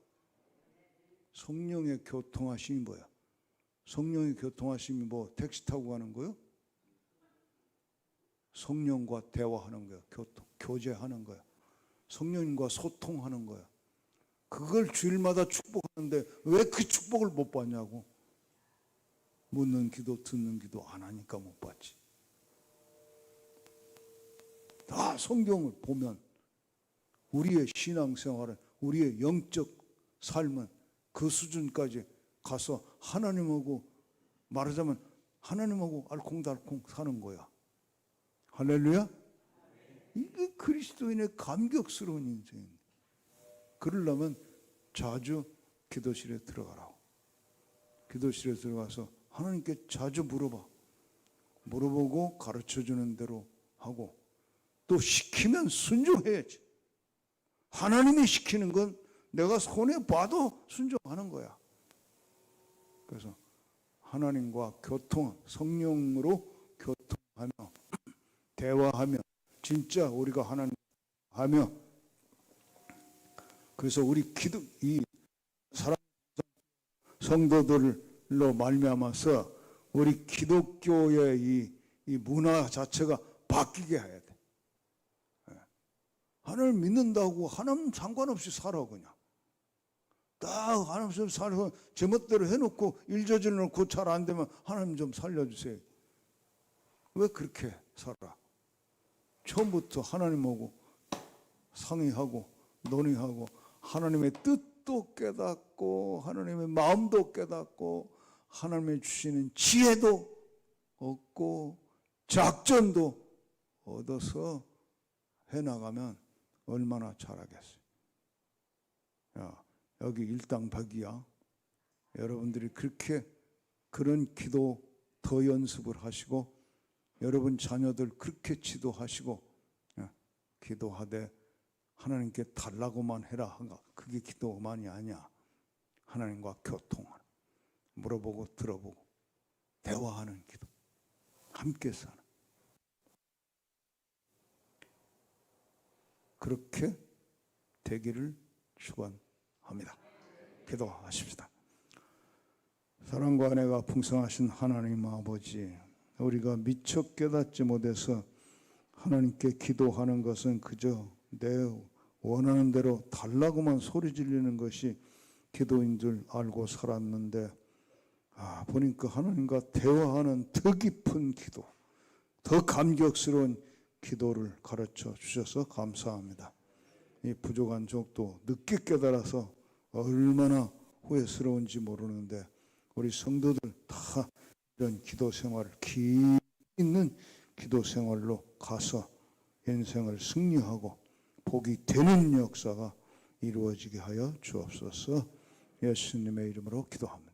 성령의 교통하심이 뭐야? 성령의 교통하심이 뭐 택시 타고 가는 거요? 성령과 대화하는 거야. 교제하는 거야. 성령님과 소통하는 거야. 그걸 주일마다 축복하는데 왜 그 축복을 못 받냐고. 묻는 기도 듣는 기도 안 하니까 못 받지. 다 성경을 보면 우리의 신앙생활은, 우리의 영적 삶은 그 수준까지 가서 하나님하고, 말하자면 하나님하고 알콩달콩 사는 거야. 할렐루야. 이게 그리스도인의 감격스러운 인생입니다. 그러려면 자주 기도실에 들어가라고. 기도실에 들어가서 하나님께 자주 물어보고 가르쳐주는 대로 하고, 또 시키면 순종해야지. 하나님이 시키는 건 내가 손해봐도 순종하는 거야. 그래서 하나님과 성령으로 교통하며 대화하며 진짜 우리가 하나님 하며, 그래서 우리 이 사랑 성도들로 말미암아서 우리 기독교의 이 문화 자체가 바뀌게 해야 돼. 하나님 믿는다고 하나님 상관없이 살아. 그냥 딱 하나님 살아서 제멋대로 해놓고 일 저질러놓고 잘 안 되면 하나님 좀 살려주세요. 왜 그렇게 살아? 처음부터 하나님하고 상의하고 논의하고 하나님의 뜻도 깨닫고 하나님의 마음도 깨닫고 하나님의 주시는 지혜도 얻고 작전도 얻어서 해나가면 얼마나 잘하겠어요. 야, 여기 일당백이야. 여러분들이 그런 기도 더 연습을 하시고, 여러분 자녀들 그렇게 지도하시고, 기도하되 하나님께 달라고만 해라. 그게 기도만이 아니야. 하나님과 교통하는, 물어보고 들어보고 대화하는 기도, 함께 사는, 그렇게 되기를 축원합니다. 기도하십시다. 사랑과 은혜가 풍성하신 하나님 아버지, 우리가 미처 깨닫지 못해서 하나님께 기도하는 것은 그저 내 원하는 대로 달라고만 소리 지르는 것이 기도인 줄 알고 살았는데, 보니까 하나님과 대화하는 더 깊은 기도, 더 감격스러운 기도를 가르쳐 주셔서 감사합니다. 이 부족한 족도 늦게 깨달아서 얼마나 후회스러운지 모르는데, 우리 성도들 다 이런 기도 생활을, 깊이 있는 기도 생활로 가서 인생을 승리하고 복이 되는 역사가 이루어지게 하여 주옵소서. 예수님의 이름으로 기도합니다.